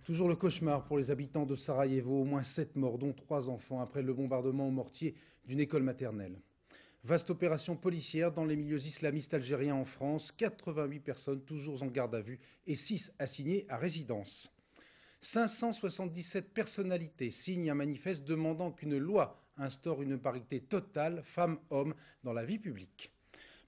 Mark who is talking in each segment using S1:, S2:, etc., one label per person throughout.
S1: Toujours le cauchemar pour les habitants de Sarajevo, au moins 7 morts, dont 3 enfants, après le bombardement au mortier d'une école maternelle. Vaste opération policière dans les milieux islamistes algériens en France, 88 personnes toujours en garde à vue et 6 assignées à résidence. 577 personnalités signent un manifeste demandant qu'une loi instaure une parité totale femmes-hommes dans la vie publique.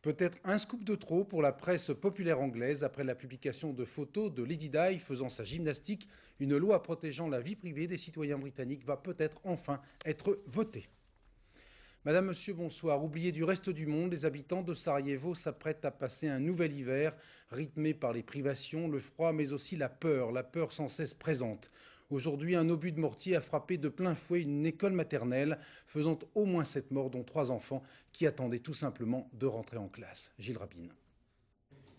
S1: Peut-être un scoop de trop pour la presse populaire anglaise après la publication de photos de Lady Di faisant sa gymnastique. Une loi protégeant la vie privée des citoyens britanniques va peut-être enfin être votée. Madame, Monsieur, bonsoir. Oubliés du reste du monde, les habitants de Sarajevo s'apprêtent à passer un nouvel hiver, rythmé par les privations, le froid, mais aussi la peur sans cesse présente. Aujourd'hui, un obus de mortier a frappé de plein fouet une école maternelle, faisant au moins 7 morts, dont 3 enfants, qui attendaient tout simplement de rentrer en classe. Gilles Rabine.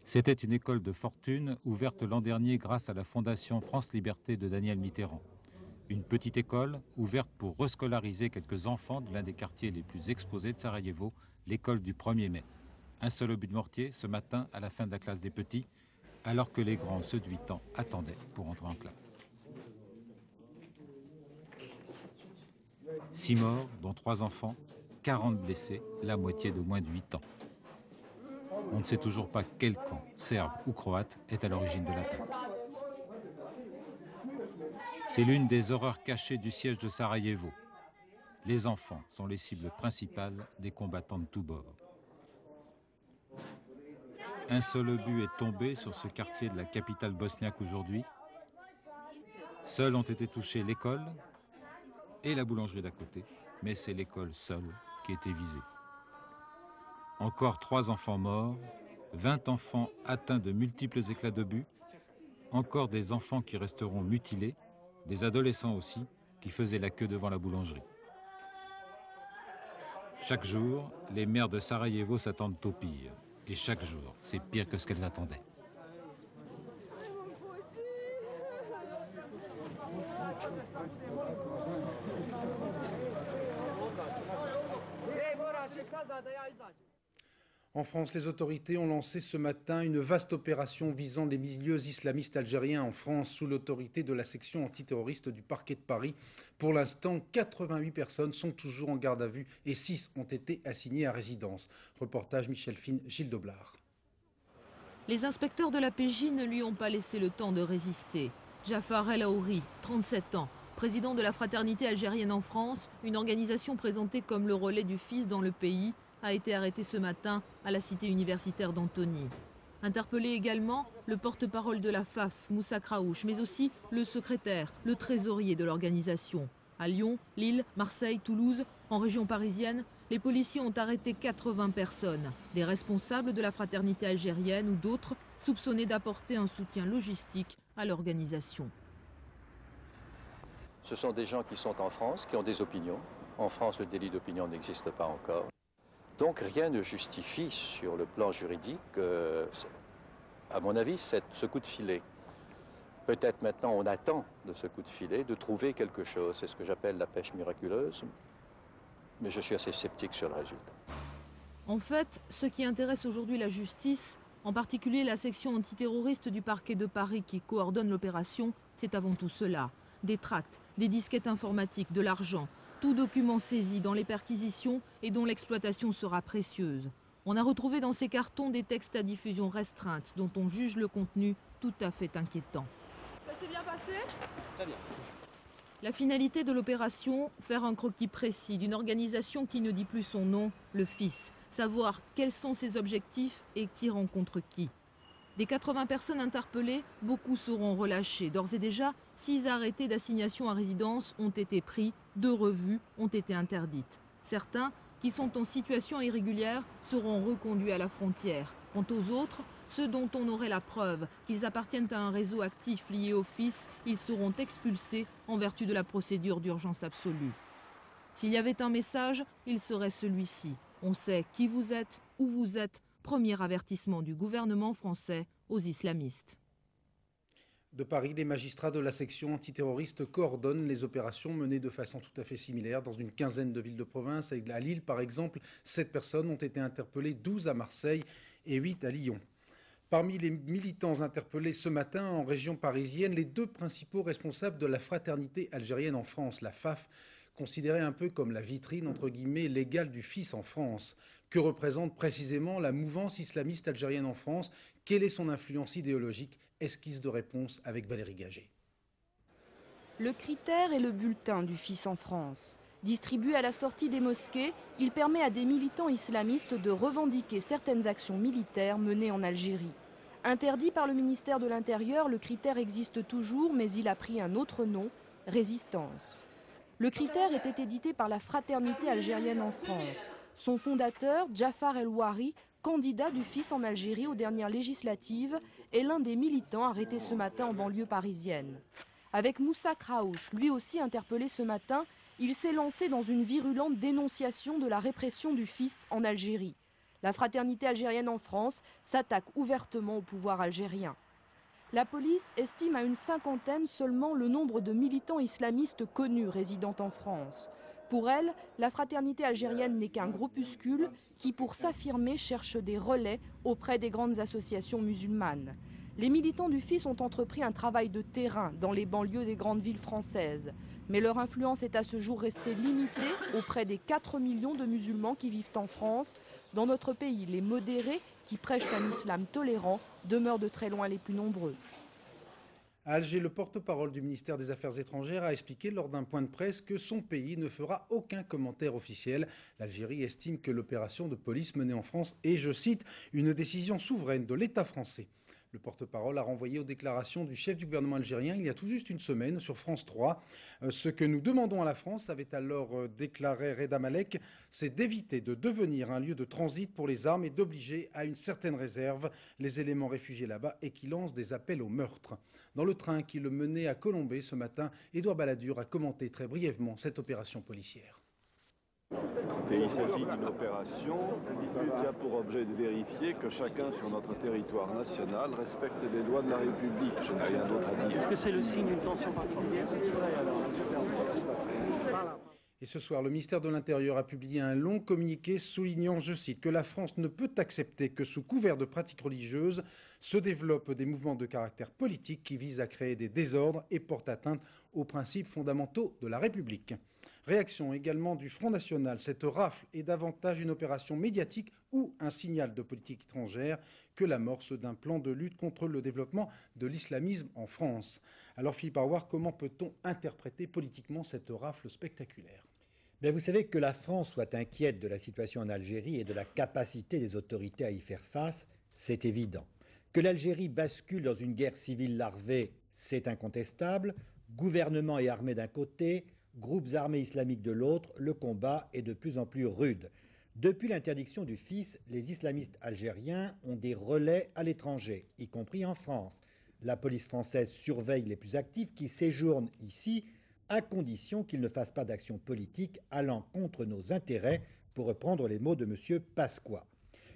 S2: C'était une école de fortune, ouverte l'an dernier grâce à la Fondation France Liberté de Daniel Mitterrand. Une petite école, ouverte pour rescolariser quelques enfants de l'un des quartiers les plus exposés de Sarajevo, l'école du 1er mai. Un seul obus de mortier, ce matin, à la fin de la classe des petits, alors que les grands, ceux de 8 ans, attendaient pour entrer en classe. 6 morts, dont 3 enfants, 40 blessés, la moitié de moins de 8 ans. On ne sait toujours pas quel camp, serbe ou croate, est à l'origine de l'attaque. C'est l'une des horreurs cachées du siège de Sarajevo. Les enfants sont les cibles principales des combattants de tous bords. Un seul obus est tombé sur ce quartier de la capitale bosniaque aujourd'hui. Seuls ont été touchés l'école et la boulangerie d'à côté, mais c'est l'école seule qui était visée. Encore 3 enfants morts, 20 enfants atteints de multiples éclats d'obus, encore des enfants qui resteront mutilés, des adolescents aussi, qui faisaient la queue devant la boulangerie. Chaque jour, les mères de Sarajevo s'attendent au pire. Et chaque jour, c'est pire que ce qu'elles attendaient.
S1: En France, les autorités ont lancé ce matin une vaste opération visant les milieux islamistes algériens en France sous l'autorité de la section antiterroriste du parquet de Paris. Pour l'instant, 88 personnes sont toujours en garde à vue et 6 ont été assignées à résidence. Reportage Michel Fine, Gilles Doblard.
S3: Les inspecteurs de la PJ ne lui ont pas laissé le temps de résister. Jafar El Aouri, 37 ans, président de la fraternité algérienne en France, une organisation présentée comme le relais du fils dans le pays, a été arrêté ce matin à la cité universitaire d'Antony. Interpellé également le porte-parole de la FAF, Moussa Kraouch, mais aussi le secrétaire, le trésorier de l'organisation. À Lyon, Lille, Marseille, Toulouse, en région parisienne, les policiers ont arrêté 80 personnes, des responsables de la fraternité algérienne ou d'autres soupçonnés d'apporter un soutien logistique à l'organisation.
S4: Ce sont des gens qui sont en France, qui ont des opinions. En France, le délit d'opinion n'existe pas encore. Donc rien ne justifie sur le plan juridique, à mon avis, ce coup de filet. Peut-être maintenant on attend de ce coup de filet de trouver quelque chose. C'est ce que j'appelle la pêche miraculeuse. Mais je suis assez sceptique sur le résultat.
S3: En fait, ce qui intéresse aujourd'hui la justice, en particulier la section antiterroriste du parquet de Paris qui coordonne l'opération, c'est avant tout cela. Des tracts, des disquettes informatiques, de l'argent, tout document saisi dans les perquisitions et dont l'exploitation sera précieuse. On a retrouvé dans ces cartons des textes à diffusion restreinte dont on juge le contenu tout à fait inquiétant.
S5: Ça s'est bien passé ?
S4: Très bien.
S3: La finalité de l'opération, faire un croquis précis d'une organisation qui ne dit plus son nom, le FIS. Savoir quels sont ses objectifs et qui rencontre qui. Des 80 personnes interpellées, beaucoup seront relâchées. D'ores et déjà, 6 arrêtés d'assignation à résidence ont été pris, 2 revues ont été interdites. Certains, qui sont en situation irrégulière, seront reconduits à la frontière. Quant aux autres, ceux dont on aurait la preuve qu'ils appartiennent à un réseau actif lié au FIS, ils seront expulsés en vertu de la procédure d'urgence absolue. S'il y avait un message, il serait celui-ci. On sait qui vous êtes, où vous êtes. Premier avertissement du gouvernement français aux islamistes.
S1: De Paris, les magistrats de la section antiterroriste coordonnent les opérations menées de façon tout à fait similaire dans une quinzaine de villes de province. À Lille, par exemple, 7 personnes ont été interpellées, 12 à Marseille et 8 à Lyon. Parmi les militants interpellés ce matin en région parisienne, les deux principaux responsables de la fraternité algérienne en France, la FAF, considérée un peu comme la vitrine entre guillemets légale du fils en France. Que représente précisément la mouvance islamiste algérienne en France? Quelle est son influence idéologique? Esquisse de réponse avec Valérie Gagé.
S5: Le critère est le bulletin du fils en France. Distribué à la sortie des mosquées, il permet à des militants islamistes de revendiquer certaines actions militaires menées en Algérie. Interdit par le ministère de l'Intérieur, le critère existe toujours, mais il a pris un autre nom, résistance. Le critère était édité par la Fraternité algérienne en France. Son fondateur, Djafar El-Ouari, candidat du fils en Algérie aux dernières législatives, est l'un des militants arrêtés ce matin en banlieue parisienne. Avec Moussa Kraouch, lui aussi interpellé ce matin, il s'est lancé dans une virulente dénonciation de la répression du fils en Algérie. La fraternité algérienne en France s'attaque ouvertement au pouvoir algérien. La police estime à une cinquantaine seulement le nombre de militants islamistes connus résidant en France. Pour elle, la fraternité algérienne n'est qu'un groupuscule qui, pour s'affirmer, cherche des relais auprès des grandes associations musulmanes. Les militants du fils ont entrepris un travail de terrain dans les banlieues des grandes villes françaises. Mais leur influence est à ce jour restée limitée auprès des 4 millions de musulmans qui vivent en France. Dans notre pays, les modérés qui prêchent un islam tolérant demeurent de très loin les plus nombreux.
S1: À Alger, le porte-parole du ministère des Affaires étrangères a expliqué lors d'un point de presse que son pays ne fera aucun commentaire officiel. L'Algérie estime que l'opération de police menée en France est, je cite, une décision souveraine de l'État français. Le porte-parole a renvoyé aux déclarations du chef du gouvernement algérien il y a tout juste une semaine sur France 3. Ce que nous demandons à la France, avait alors déclaré Reda Malek, c'est d'éviter de devenir un lieu de transit pour les armes et d'obliger à une certaine réserve les éléments réfugiés là-bas et qui lancent des appels au meurtre. Dans le train qui le menait à Colombey ce matin, Édouard Balladur a commenté très brièvement cette opération policière.
S6: Il s'agit d'une opération qui a pour objet de vérifier que chacun sur notre territoire national respecte les lois de la République. Je n'ai rien d'autre à dire.
S7: Est-ce que c'est le signe d'une tension particulière?
S1: Et ce soir, le ministère de l'Intérieur a publié un long communiqué soulignant, je cite, que la France ne peut accepter que sous couvert de pratiques religieuses se développent des mouvements de caractère politique qui visent à créer des désordres et portent atteinte aux principes fondamentaux de la République. Réaction également du Front National. Cette rafle est davantage une opération médiatique ou un signal de politique étrangère que l'amorce d'un plan de lutte contre le développement de l'islamisme en France. Alors Philippe Arward, comment peut-on interpréter politiquement cette rafle spectaculaire?
S8: Bien, vous savez que la France soit inquiète de la situation en Algérie et de la capacité des autorités à y faire face, c'est évident. Que l'Algérie bascule dans une guerre civile larvée, c'est incontestable. Gouvernement et armée d'un côté, groupes armés islamiques de l'autre, le combat est de plus en plus rude. Depuis l'interdiction du fils, les islamistes algériens ont des relais à l'étranger, y compris en France. La police française surveille les plus actifs qui séjournent ici, à condition qu'ils ne fassent pas d'action politique allant contre nos intérêts, pour reprendre les mots de M. Pasqua.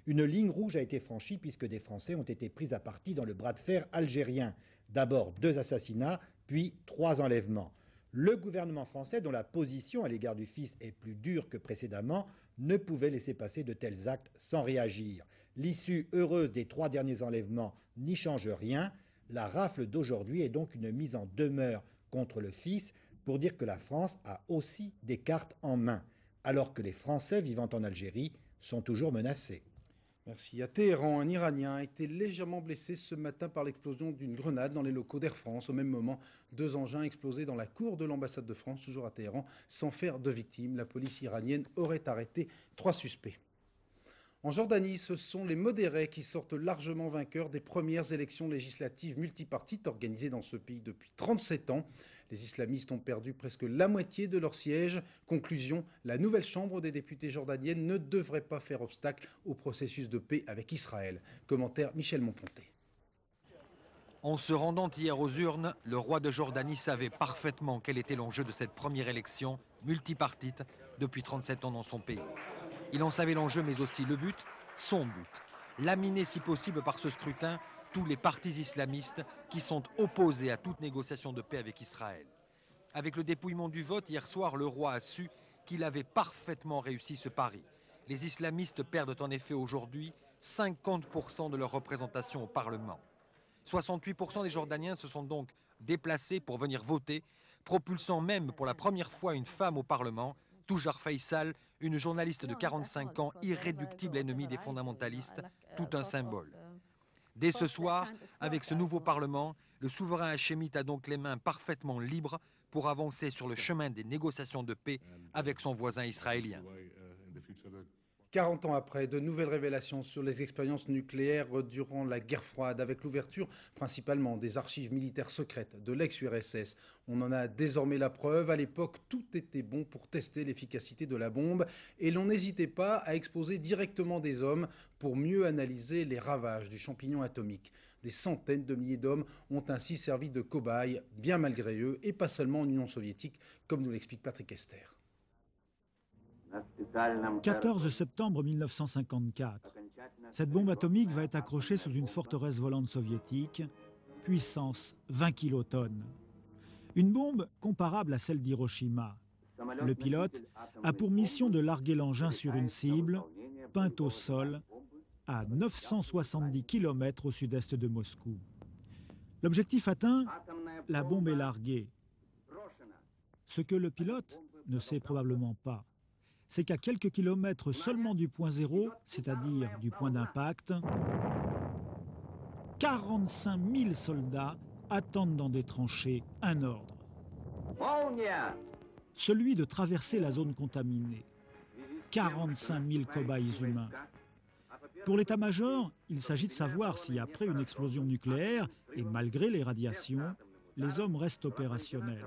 S8: Une ligne rouge a été franchie puisque des Français ont été pris à partie dans le bras de fer algérien. D'abord 2 assassinats, puis 3 enlèvements. Le gouvernement français, dont la position à l'égard du fils est plus dure que précédemment, ne pouvait laisser passer de tels actes sans réagir. L'issue heureuse des 3 derniers enlèvements n'y change rien. La rafle d'aujourd'hui est donc une mise en demeure contre le fils pour dire que la France a aussi des cartes en main, alors que les Français vivant en Algérie sont toujours menacés.
S1: Merci. À Téhéran, un Iranien a été légèrement blessé ce matin par l'explosion d'une grenade dans les locaux d'Air France. Au même moment, 2 engins explosaient dans la cour de l'ambassade de France, toujours à Téhéran, sans faire de victimes. La police iranienne aurait arrêté 3 suspects. En Jordanie, ce sont les modérés qui sortent largement vainqueurs des premières élections législatives multipartites organisées dans ce pays depuis 37 ans. Les islamistes ont perdu presque la moitié de leurs sièges. Conclusion, la nouvelle chambre des députés jordanienne ne devrait pas faire obstacle au processus de paix avec Israël. Commentaire Michel Monponté.
S9: En se rendant hier aux urnes, le roi de Jordanie savait parfaitement quel était l'enjeu de cette première élection multipartite depuis 37 ans dans son pays. Il en savait l'enjeu mais aussi le but, son but. Laminer si possible par ce scrutin tous les partis islamistes qui sont opposés à toute négociation de paix avec Israël. Avec le dépouillement du vote hier soir, le roi a su qu'il avait parfaitement réussi ce pari. Les islamistes perdent en effet aujourd'hui 50% de leur représentation au Parlement. 68% des Jordaniens se sont donc déplacés pour venir voter, propulsant même pour la première fois une femme au Parlement, Toujar Faisal, une journaliste de 45 ans, irréductible ennemie des fondamentalistes, tout un symbole. Dès ce soir, avec ce nouveau Parlement, le souverain hachémite a donc les mains parfaitement libres pour avancer sur le chemin des négociations de paix avec son voisin israélien.
S1: 40 ans après, de nouvelles révélations sur les expériences nucléaires durant la guerre froide, avec l'ouverture principalement des archives militaires secrètes de l'ex-URSS. On en a désormais la preuve. À l'époque, tout était bon pour tester l'efficacité de la bombe et l'on n'hésitait pas à exposer directement des hommes pour mieux analyser les ravages du champignon atomique. Des centaines de milliers d'hommes ont ainsi servi de cobayes, bien malgré eux, et pas seulement en Union soviétique, comme nous l'explique Patrick Esther.
S10: 14 septembre 1954. Cette bombe atomique va être accrochée sous une forteresse volante soviétique, puissance 20 kilotonnes. Une bombe comparable à celle d'Hiroshima. Le pilote a pour mission de larguer l'engin sur une cible, peinte au sol, à 970 km au sud-est de Moscou. L'objectif atteint, la bombe est larguée. Ce que le pilote ne sait probablement pas, c'est qu'à quelques kilomètres seulement du point zéro, c'est-à-dire du point d'impact, 45 000 soldats attendent dans des tranchées un ordre. Celui de traverser la zone contaminée. 45 000 cobayes humains. Pour l'état-major, il s'agit de savoir si après une explosion nucléaire, et malgré les radiations, les hommes restent opérationnels.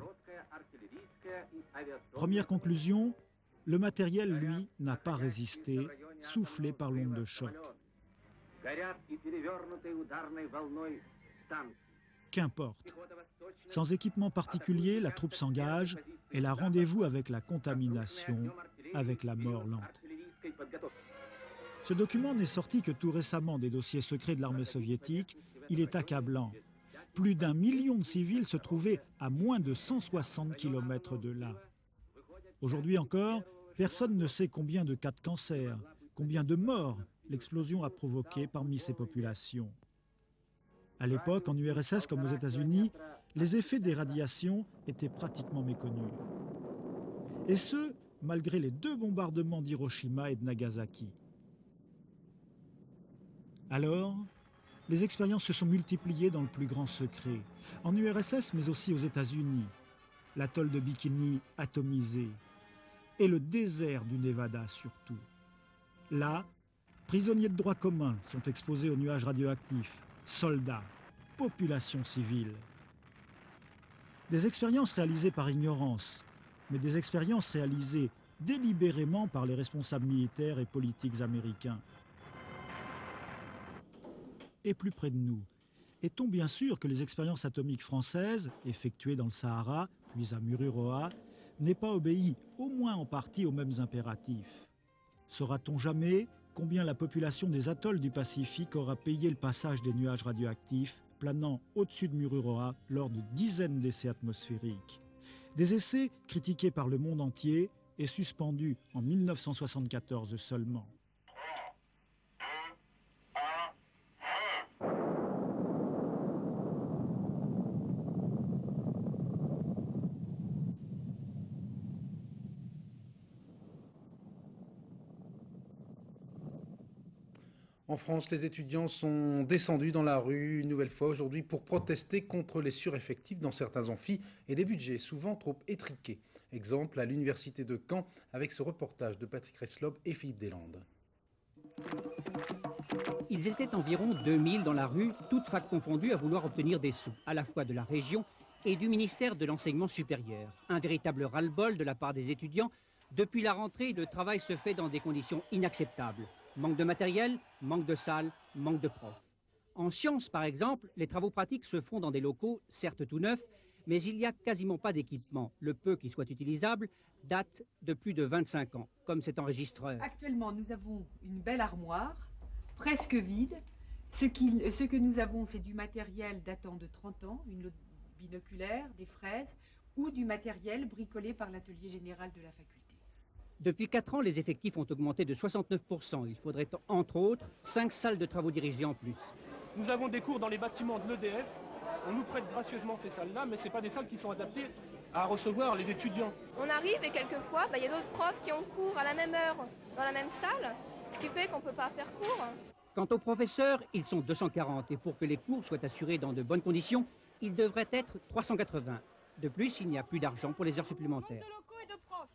S10: Première conclusion, le matériel, lui, n'a pas résisté, soufflé par l'onde de choc. Qu'importe. Sans équipement particulier, la troupe s'engage. Elle a rendez-vous avec la contamination, avec la mort lente. Ce document n'est sorti que tout récemment des dossiers secrets de l'armée soviétique. Il est accablant. Plus d'1 million de civils se trouvaient à moins de 160 km de là. Aujourd'hui encore, personne ne sait combien de cas de cancer, combien de morts l'explosion a provoqué parmi ces populations. À l'époque, en URSS comme aux États-Unis, les effets des radiations étaient pratiquement méconnus. Et ce, malgré les 2 bombardements d'Hiroshima et de Nagasaki. Alors, les expériences se sont multipliées dans le plus grand secret, en URSS mais aussi aux États-Unis. L'atoll de Bikini atomisé, et le désert du Nevada surtout. Là, prisonniers de droit commun sont exposés aux nuages radioactifs, soldats, population civile. Des expériences réalisées par ignorance, mais des expériences réalisées délibérément par les responsables militaires et politiques américains. Et plus près de nous, est-on bien sûr que les expériences atomiques françaises, effectuées dans le Sahara, puis à Mururoa, n'aient pas obéi, au moins en partie, aux mêmes impératifs? Saura-t-on jamais combien la population des atolls du Pacifique aura payé le passage des nuages radioactifs planant au-dessus de Mururoa lors de dizaines d'essais atmosphériques? Des essais critiqués par le monde entier et suspendus en 1974 seulement.
S1: En France, les étudiants sont descendus dans la rue une nouvelle fois aujourd'hui pour protester contre les sureffectifs dans certains amphis et des budgets souvent trop étriqués. Exemple à l'université de Caen avec ce reportage de Patrick Reslob et Philippe Deslandes.
S7: Ils étaient environ 2000 dans la rue, toutes facs confondues, à vouloir obtenir des sous, à la fois de la région et du ministère de l'Enseignement supérieur. Un véritable ras-le-bol de la part des étudiants. Depuis la rentrée, le travail se fait dans des conditions inacceptables. Manque de matériel, manque de salles, manque de profs. En sciences, par exemple, les travaux pratiques se font dans des locaux, certes tout neufs, mais il n'y a quasiment pas d'équipement. Le peu qui soit utilisable date de plus de 25 ans, comme cet enregistreur.
S11: Actuellement, nous avons une belle armoire, presque vide. Ce que nous avons, c'est du matériel datant de 30 ans, une loupe binoculaire, des fraises, ou du matériel bricolé par l'atelier général de la faculté.
S7: Depuis 4 ans, les effectifs ont augmenté de 69%. Il faudrait entre autres 5 salles de travaux dirigés en plus.
S12: Nous avons des cours dans les bâtiments de l'EDF. On nous prête gracieusement ces salles-là, mais ce n'est pas des salles qui sont adaptées à recevoir les étudiants.
S13: On arrive et quelquefois, il y a d'autres profs qui ont cours à la même heure dans la même salle, ce qui fait qu'on ne peut pas faire cours.
S7: Quant aux professeurs, ils sont 240 et pour que les cours soient assurés dans de bonnes conditions, ils devraient être 380. De plus, il n'y a plus d'argent pour les heures supplémentaires.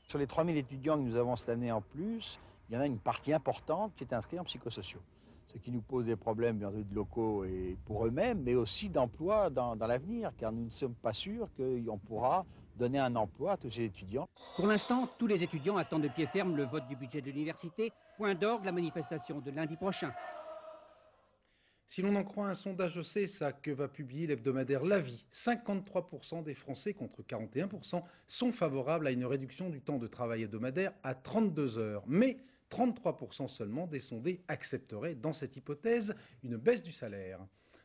S14: Sur les 3000 étudiants que nous avons cette année en plus, il y en a une partie importante qui est inscrite en psychosociaux. Ce qui nous pose des problèmes bien sûr, de locaux et pour eux-mêmes, mais aussi d'emploi dans l'avenir, car nous ne sommes pas sûrs qu'on pourra donner un emploi à tous ces étudiants.
S7: Pour l'instant, tous les étudiants attendent de pied ferme le vote du budget de l'université, point d'orgue la manifestation de lundi prochain.
S1: Si l'on en croit un sondage CSA que va publier l'hebdomadaire La Vie, 53% des Français contre 41% sont favorables à une réduction du temps de travail hebdomadaire à 32 heures. Mais 33% seulement des sondés accepteraient, dans cette hypothèse, une baisse du salaire.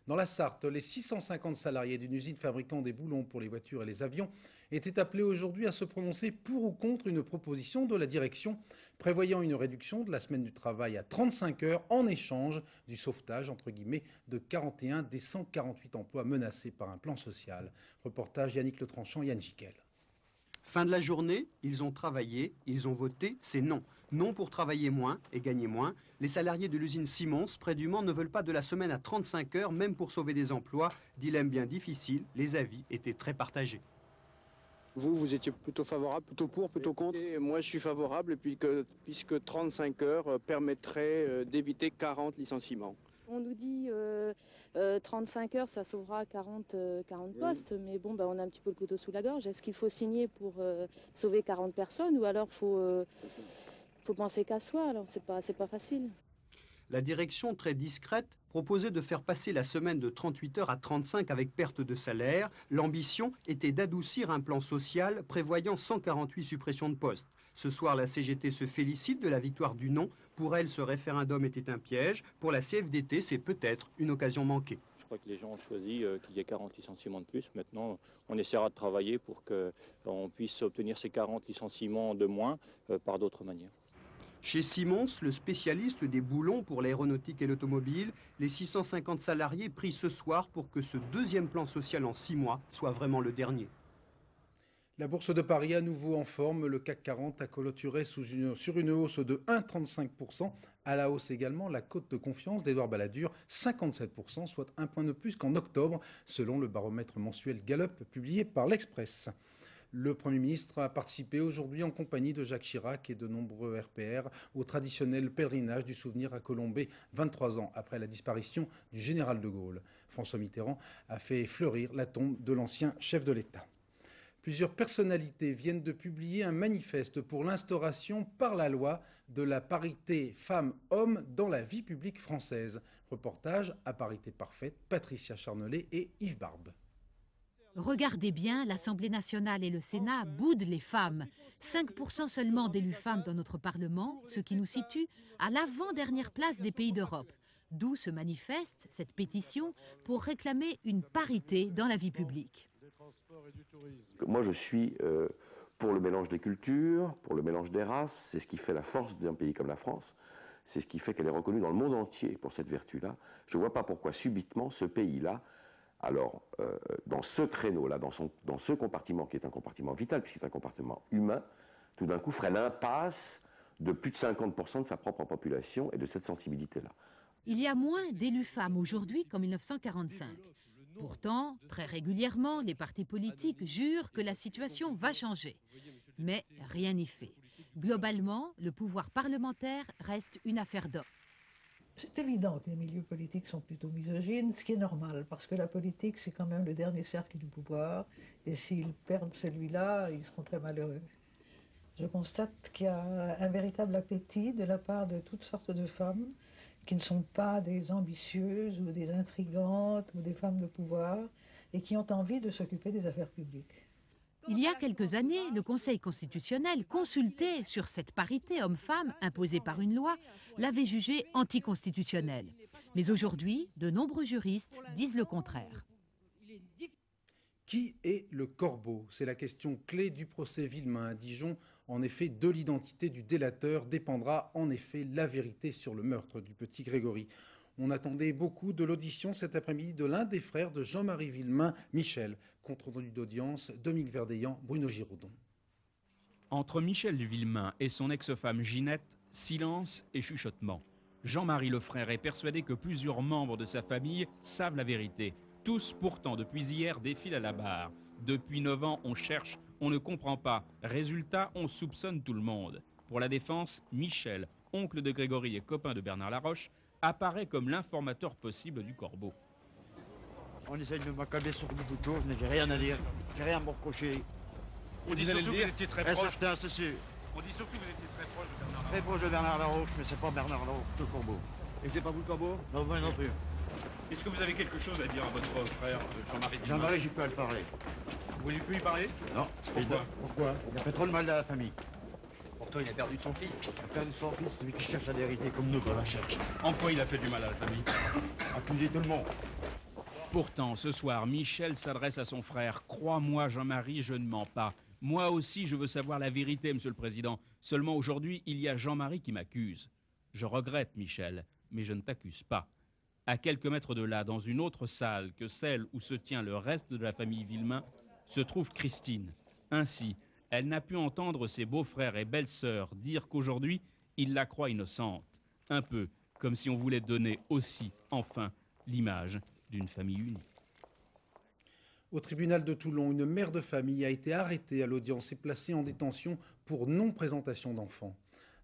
S1: Dans la Sarthe, les 650 salariés d'une usine fabriquant des boulons pour les voitures et les avions étaient appelés aujourd'hui à se prononcer pour ou contre une proposition de la direction prévoyant une réduction de la semaine du travail à 35 heures en échange du sauvetage, entre guillemets, de 41 des 148 emplois menacés par un plan social. Reportage Yannick Le Tranchant, Yann Jiquel.
S15: Fin de la journée, ils ont travaillé, ils ont voté, c'est non. Non pour travailler moins et gagner moins. Les salariés de l'usine Simons, près du Mans, ne veulent pas de la semaine à 35 heures, même pour sauver des emplois. Dilemme bien difficile, les avis étaient très partagés.
S16: Vous étiez plutôt favorable, plutôt pour, plutôt contre?
S17: Moi, je suis favorable, puisque 35 heures permettraient d'éviter 40 licenciements.
S18: On nous dit 35 heures, ça sauvera 40 postes, mais bon, on a un petit peu le couteau sous la gorge. Est-ce qu'il faut signer pour sauver 40 personnes ou alors faut penser qu'à soi? Alors c'est pas facile.
S15: La direction, très discrète, proposait de faire passer la semaine de 38 heures à 35 avec perte de salaire. L'ambition était d'adoucir un plan social prévoyant 148 suppressions de postes. Ce soir, la CGT se félicite de la victoire du non. Pour elle, ce référendum était un piège. Pour la CFDT, c'est peut-être une occasion manquée.
S19: Je crois que les gens ont choisi qu'il y ait 40 licenciements de plus. Maintenant, on essaiera de travailler pour qu'on puisse obtenir ces 40 licenciements de moins par d'autres manières.
S15: Chez Simons, le spécialiste des boulons pour l'aéronautique et l'automobile, les 650 salariés pris ce soir pour que ce deuxième plan social en 6 mois soit vraiment le dernier.
S1: La bourse de Paris à nouveau en forme, le CAC 40 a clôturé sur une hausse de 1,35%. À la hausse également, la cote de confiance d'Édouard Balladur, 57%, soit un point de plus qu'en octobre, selon le baromètre mensuel Gallup publié par l'Express. Le Premier ministre a participé aujourd'hui en compagnie de Jacques Chirac et de nombreux RPR au traditionnel pèlerinage du souvenir à Colombey, 23 ans après la disparition du général de Gaulle. François Mitterrand a fait fleurir la tombe de l'ancien chef de l'État. Plusieurs personnalités viennent de publier un manifeste pour l'instauration par la loi de la parité femmes-hommes dans la vie publique française. Reportage à parité parfaite, Patricia Charnelet et Yves Barbe.
S20: Regardez bien, l'Assemblée nationale et le Sénat boudent les femmes. 5% seulement d'élus femmes dans notre Parlement, ce qui nous situe à l'avant-dernière place des pays d'Europe. D'où se manifeste cette pétition pour réclamer une parité dans la vie publique.
S21: Moi, je suis pour le mélange des cultures, pour le mélange des races. C'est ce qui fait la force d'un pays comme la France. C'est ce qui fait qu'elle est reconnue dans le monde entier pour cette vertu-là. Je ne vois pas pourquoi subitement ce pays-là, alors dans ce créneau-là, dans ce compartiment qui est un compartiment vital, puisqu'il est un compartiment humain, tout d'un coup ferait l'impasse de plus de 50% de sa propre population et de cette sensibilité-là.
S20: Il y a moins d'élus femmes aujourd'hui qu'en 1945. Pourtant, très régulièrement, les partis politiques jurent que la situation va changer. Mais rien n'y fait. Globalement, le pouvoir parlementaire reste une affaire d'hommes.
S22: C'est évident que les milieux politiques sont plutôt misogynes, ce qui est normal, parce que la politique, c'est quand même le dernier cercle du pouvoir, et s'ils perdent celui-là, ils seront très malheureux. Je constate qu'il y a un véritable appétit de la part de toutes sortes de femmes, qui ne sont pas des ambitieuses ou des intrigantes ou des femmes de pouvoir, et qui ont envie de s'occuper des affaires publiques.
S20: Il y a quelques années, le Conseil constitutionnel, consulté sur cette parité homme-femme imposée par une loi, l'avait jugée anticonstitutionnelle. Mais aujourd'hui, de nombreux juristes disent le contraire.
S1: Qui est le corbeau? C'est la question clé du procès Villemain à Dijon, En effet, de l'identité du délateur dépendra en effet la vérité sur le meurtre du petit Grégory. On attendait beaucoup de l'audition cet après-midi de l'un des frères de Jean-Marie Villemain, Michel. Compte-rendu d'audience, Dominique Verdeillan, Bruno Giraudon.
S2: Entre Michel Villemain et son ex-femme Ginette, silence et chuchotement. Jean-Marie le frère est persuadé que plusieurs membres de sa famille savent la vérité. Tous pourtant depuis hier défilent à la barre. Depuis 9 ans on cherche, on ne comprend pas. Résultat, on soupçonne tout le monde. Pour la défense, Michel, oncle de Grégory et copain de Bernard Laroche, apparaît comme l'informateur possible du Corbeau.
S4: On essaye de m'accabler sur beaucoup de choses, mais j'ai rien à dire. J'ai rien à me reprocher.
S12: On dit surtout que vous étiez très proche.
S4: C'est sûr.
S12: On dit surtout que vous étiez très proche de Bernard Laroche.
S4: Très proche de Bernard Laroche, mais c'est pas Bernard Laroche, le Corbeau.
S12: Et c'est pas vous le Corbeau?
S4: Non, moi non plus.
S12: Est-ce que vous avez quelque chose à dire à votre frère Jean-Marie?
S4: Jean-Marie, j'ai plus à le parler.
S12: Vous voulez plus y parler?
S4: Non. Pourquoi? Il a fait trop de mal à la famille.
S12: Pourtant, il a perdu son fils.
S4: Il a perdu son fils, celui qui cherche la vérité comme nous, qu'on la cherche.
S12: En quoi il a fait du mal à la famille?
S4: Accuser tout le monde.
S2: Pourtant, ce soir, Michel s'adresse à son frère. Crois-moi, Jean-Marie, je ne mens pas. Moi aussi, je veux savoir la vérité, Monsieur le Président. Seulement aujourd'hui, il y a Jean-Marie qui m'accuse. Je regrette, Michel, mais je ne t'accuse pas. À quelques mètres de là, dans une autre salle que celle où se tient le reste de la famille Villemain, se trouve Christine. Ainsi, elle n'a pu entendre ses beaux-frères et belles-sœurs dire qu'aujourd'hui, ils la croient innocente. Un peu comme si on voulait donner aussi, enfin, l'image d'une famille unie.
S1: Au tribunal de Toulon, une mère de famille a été arrêtée à l'audience et placée en détention pour non-présentation d'enfants.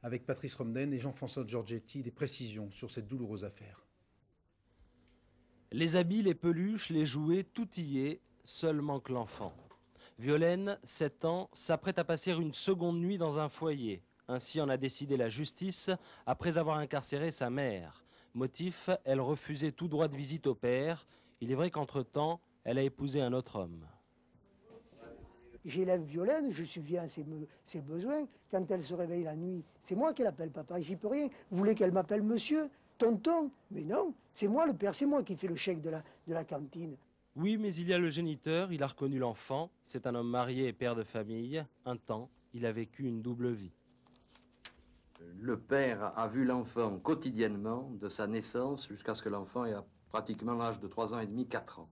S1: Avec Patrice Romden et Jean-François Giorgetti, des précisions sur cette douloureuse affaire.
S23: Les habits, les peluches, les jouets, tout y est, seul manque l'enfant. Violaine, 7 ans, s'apprête à passer une seconde nuit dans un foyer. Ainsi en a décidé la justice après avoir incarcéré sa mère. Motif, elle refusait tout droit de visite au père. Il est vrai qu'entre-temps, elle a épousé un autre homme.
S24: J'élève Violaine, je subviens à ses besoins. Quand elle se réveille la nuit, c'est moi qui l'appelle papa, j'y peux rien. Vous voulez qu'elle m'appelle monsieur, tonton? Mais non, c'est moi le père, c'est moi qui fais le chèque de la cantine.
S23: Oui, mais il y a le géniteur, il a reconnu l'enfant. C'est un homme marié et père de famille. Un temps, il a vécu une double vie.
S25: Le père a vu l'enfant quotidiennement, de sa naissance jusqu'à ce que l'enfant ait pratiquement l'âge de 3 ans et demi, 4 ans.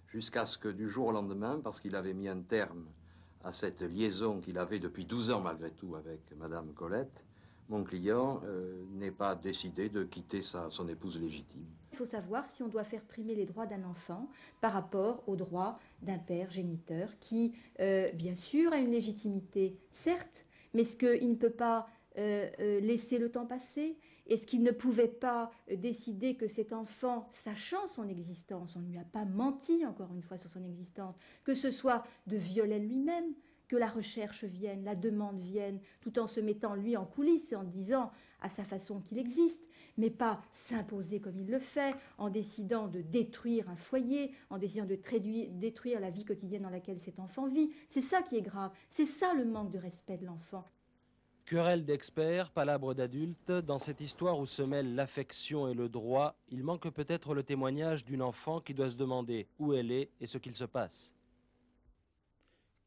S25: Jusqu'à ce que du jour au lendemain, parce qu'il avait mis un terme à cette liaison qu'il avait depuis 12 ans malgré tout avec Madame Colette, mon client n'ait pas décidé de quitter son épouse légitime.
S26: Il faut savoir si on doit faire primer les droits d'un enfant par rapport aux droits d'un père géniteur qui, bien sûr, a une légitimité, certes, mais est-ce qu'il ne peut pas laisser le temps passer? Est-ce qu'il ne pouvait pas décider que cet enfant, sachant son existence, on ne lui a pas menti encore une fois sur son existence, que ce soit de Violaine lui-même, que la recherche vienne, la demande vienne, tout en se mettant lui en coulisses et en disant à sa façon qu'il existe, mais pas s'imposer comme il le fait, en décidant de détruire un foyer, en décidant de détruire la vie quotidienne dans laquelle cet enfant vit. C'est ça qui est grave, c'est ça le manque de respect de l'enfant.
S23: Querelle d'experts, palabres d'adultes, dans cette histoire où se mêlent l'affection et le droit, il manque peut-être le témoignage d'une enfant qui doit se demander où elle est et ce qu'il se passe.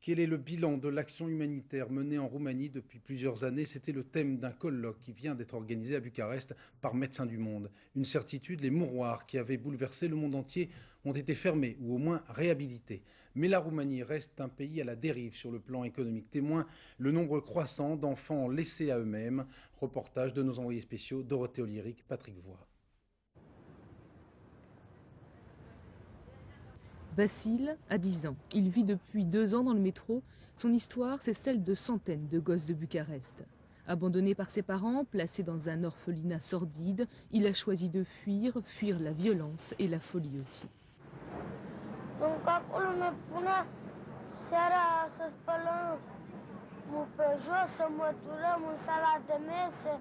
S1: Quel est le bilan de l'action humanitaire menée en Roumanie depuis plusieurs années? C'était le thème d'un colloque qui vient d'être organisé à Bucarest par Médecins du Monde. Une certitude, les mouroirs qui avaient bouleversé le monde entier ont été fermés ou au moins réhabilités. Mais la Roumanie reste un pays à la dérive sur le plan économique. Témoin le nombre croissant d'enfants laissés à eux-mêmes. Reportage de nos envoyés spéciaux Dorothée Olyric, Patrick Voix.
S3: Vasile a 10 ans. Il vit depuis 2 ans dans le métro. Son histoire, c'est celle de centaines de gosses de Bucarest. Abandonné par ses parents, placé dans un orphelinat sordide, il a choisi de fuir la violence et la folie aussi.
S27: Donc, acolo ne punea seara să spălăm pe jos, să măturăm în sala de mese,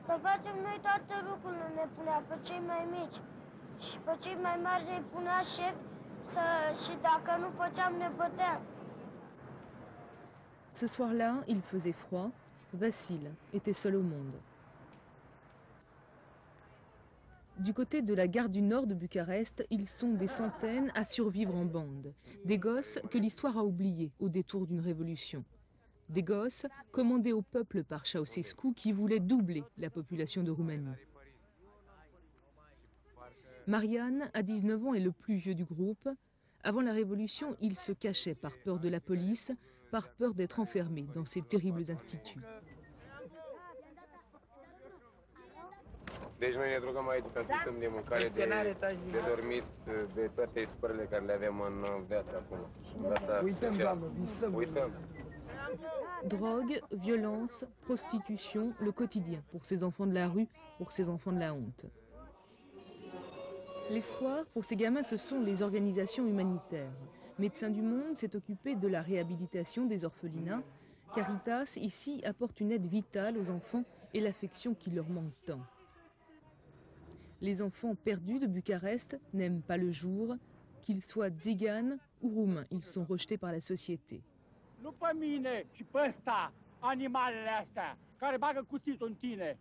S27: să facem noi toate lucrurile, ne punea pe cei mai mici și pe cei mai mari ne punea șef și dacă nu făceam ne bătea.
S3: Ce soir-là, il faisait froid. Vasile était seul au monde. Du côté de la gare du Nord de Bucarest, ils sont des centaines à survivre en bande. Des gosses que l'histoire a oubliés au détour d'une révolution. Des gosses commandés au peuple par Ceausescu qui voulait doubler la population de Roumanie. Marian, à 19 ans, est le plus vieux du groupe. Avant la Révolution, il se cachait par peur de la police, par peur d'être enfermé dans ces terribles instituts.
S5: Deci noi ne drogăm aici ca să stăm de mâncare, de dormit, de toate supărările care le avem în viața acum. Uităm.
S3: Drogue, violence, prostitution, le quotidien pour ces enfants de la rue, pour ces enfants de la honte. L'espoir pour ces gamins, ce sont les organisations humanitaires. Médecins du Monde s'est occupé de la réhabilitation des orphelinats. Caritas, ici, apporte une aide vitale aux enfants et l'affection qui leur manque tant. Les enfants perdus de Bucarest n'aiment pas le jour. Qu'ils soient tziganes ou roumains, ils sont rejetés par la société.
S6: Nu pe mine, ci pe ăsta, animalele astea, care bagă cuțitul în tine.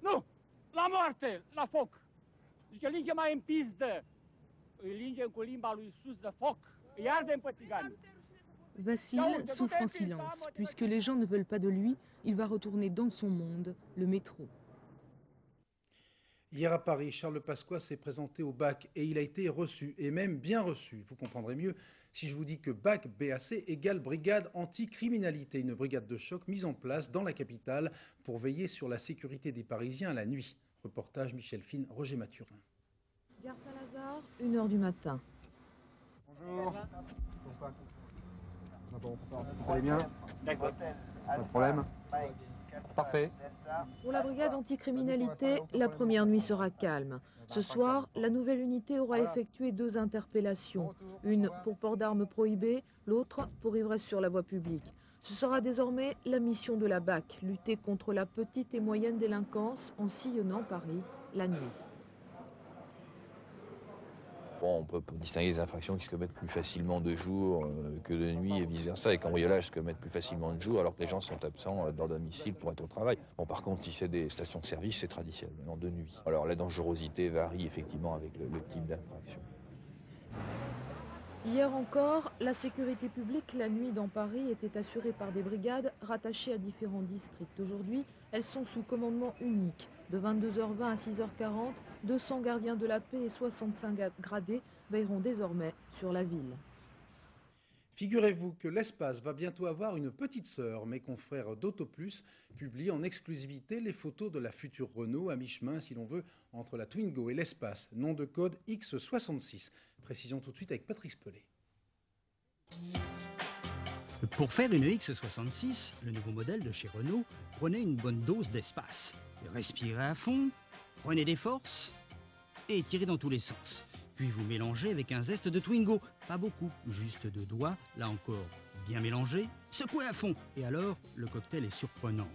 S6: Nu! La moarte! La foc! Zice, linge mai în pizdă. Îi lingem cu limba lui Iisus de foc. Îi ardem pe țigani.
S3: Vassil souffre en silence. Puisque les gens ne veulent pas de lui, il va retourner dans son monde, le métro.
S1: Hier à Paris, Charles Pasqua s'est présenté au BAC et il a été reçu, et même bien reçu. Vous comprendrez mieux si je vous dis que BAC égale Brigade Anticriminalité, une brigade de choc mise en place dans la capitale pour veiller sur la sécurité des Parisiens à la nuit. Reportage Michel Fine, Roger Mathurin.
S3: Gare Saint-Lazare, 1h du matin.
S8: Bonjour. Vous allez bien?
S6: D'accord.
S8: Pas de problème. Parfait.
S3: Pour la brigade anticriminalité, la première nuit sera calme. Ce soir, la nouvelle unité aura effectué 2 interpellations. Une pour port d'armes prohibées, l'autre pour ivresse sur la voie publique. Ce sera désormais la mission de la BAC, lutter contre la petite et moyenne délinquance en sillonnant Paris la nuit.
S9: Bon, on peut distinguer les infractions qui se commettent plus facilement de jour que de nuit et vice-versa, et cambriolages se commettent plus facilement de jour alors que les gens sont absents de leur domicile pour être au travail. Bon, par contre, si c'est des stations de service, c'est traditionnellement de nuit. Alors la dangerosité varie effectivement avec le type d'infraction.
S3: Hier encore, la sécurité publique la nuit dans Paris était assurée par des brigades rattachées à différents districts. Aujourd'hui, elles sont sous commandement unique. De 22h20 à 6h40, 200 gardiens de la paix et 65 gradés veilleront désormais sur la ville.
S1: Figurez-vous que l'espace va bientôt avoir une petite sœur. Mes confrères d'Autoplus publient en exclusivité les photos de la future Renault à mi-chemin, si l'on veut, entre la Twingo et l'espace. Nom de code X66. Précision tout de suite avec Patrick Pellet.
S10: Pour faire une X66, le nouveau modèle de chez Renault, prenez une bonne dose d'espace. Respirez à fond, prenez des forces et tirez dans tous les sens. Puis vous mélangez avec un zeste de Twingo, pas beaucoup, juste 2 doigts, là encore bien mélangé, secouez à fond, et alors le cocktail est surprenant.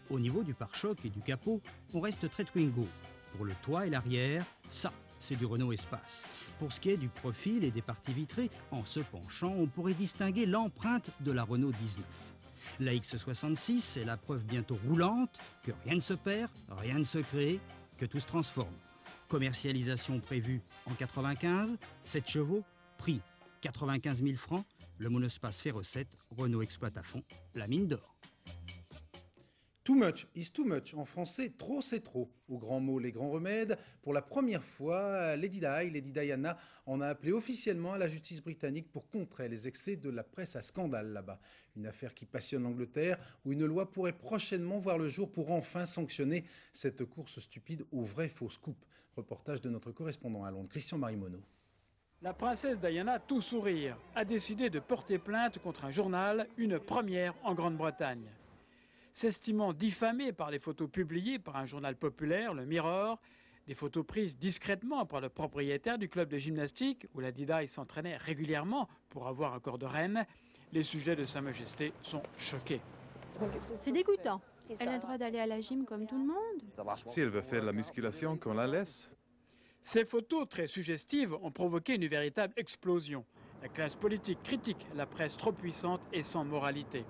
S10: Au niveau du pare-choc et du capot, on reste très Twingo. Pour le toit et l'arrière, ça, c'est du Renault Espace. Pour ce qui est du profil et des parties vitrées, en se penchant, on pourrait distinguer l'empreinte de la Renault 19. La X66, c'est la preuve bientôt roulante que rien ne se perd, rien ne se crée, que tout se transforme. Commercialisation prévue en 95, 7 chevaux, prix 95 000 francs, le monospace fait recette, Renault exploite à fond la mine d'or.
S1: Too much is too much. En français, trop c'est trop. Aux grands mots, les grands remèdes. Pour la première fois, Lady Diana en a appelé officiellement à la justice britannique pour contrer les excès de la presse à scandale là-bas. Une affaire qui passionne l'Angleterre, où une loi pourrait prochainement voir le jour pour enfin sanctionner cette course stupide aux vrais faux scoops. Reportage de notre correspondant à Londres, Christian Marimono.
S12: La princesse Diana, tout sourire, a décidé de porter plainte contre un journal, une première en Grande-Bretagne. S'estimant diffamée par les photos publiées par un journal populaire, le Mirror, des photos prises discrètement par le propriétaire du club de gymnastique où la Di s'entraînait régulièrement pour avoir un corps de reine, les sujets de Sa Majesté sont choqués.
S11: C'est dégoûtant. Elle a le droit d'aller à la gym comme tout le monde.
S13: Si elle veut faire la musculation, qu'on la laisse.
S12: Ces photos très suggestives ont provoqué une véritable explosion. La classe politique critique la presse trop puissante et sans moralité.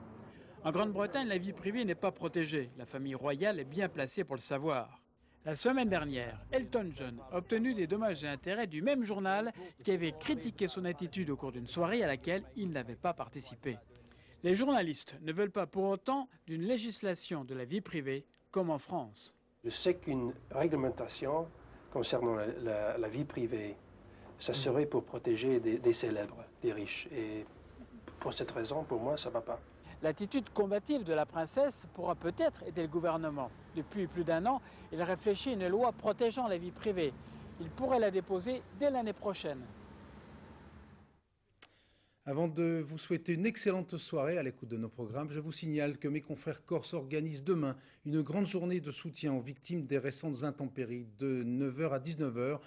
S12: En Grande-Bretagne, la vie privée n'est pas protégée. La famille royale est bien placée pour le savoir. La semaine dernière, Elton John a obtenu des dommages et intérêts du même journal qui avait critiqué son attitude au cours d'une soirée à laquelle il n'avait pas participé. Les journalistes ne veulent pas pour autant d'une législation de la vie privée comme en France.
S7: Je sais qu'une réglementation concernant la vie privée, ça serait pour protéger des célèbres, des riches. Et pour cette raison, pour moi, ça ne va pas.
S12: L'attitude combative de la princesse pourra peut-être aider le gouvernement. Depuis plus d'1 an, il réfléchit à une loi protégeant la vie privée. Il pourrait la déposer dès l'année prochaine.
S1: Avant de vous souhaiter une excellente soirée à l'écoute de nos programmes, je vous signale que mes confrères corses organisent demain une grande journée de soutien aux victimes des récentes intempéries de 9h à 19h.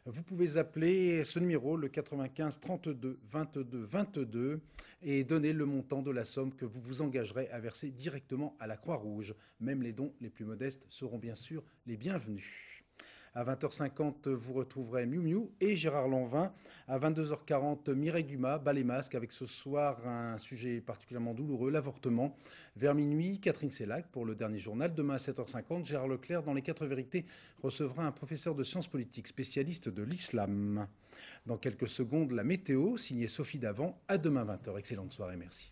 S1: Vous pouvez appeler ce numéro, le 95 32 22 22, et donner le montant de la somme que vous vous engagerez à verser directement à la Croix-Rouge. Même les dons les plus modestes seront bien sûr les bienvenus. À 20h50, vous retrouverez Miu Miu et Gérard Lanvin. À 22h40, Mireille Dumas, Bas les masques, avec ce soir un sujet particulièrement douloureux, l'avortement. Vers minuit, Catherine Sellac pour le dernier journal. Demain à 7h50, Gérard Leclerc, dans Les 4 vérités, recevra un professeur de sciences politiques, spécialiste de l'islam. Dans quelques secondes, la météo, signée Sophie Davant. À demain 20h. Excellente soirée, merci.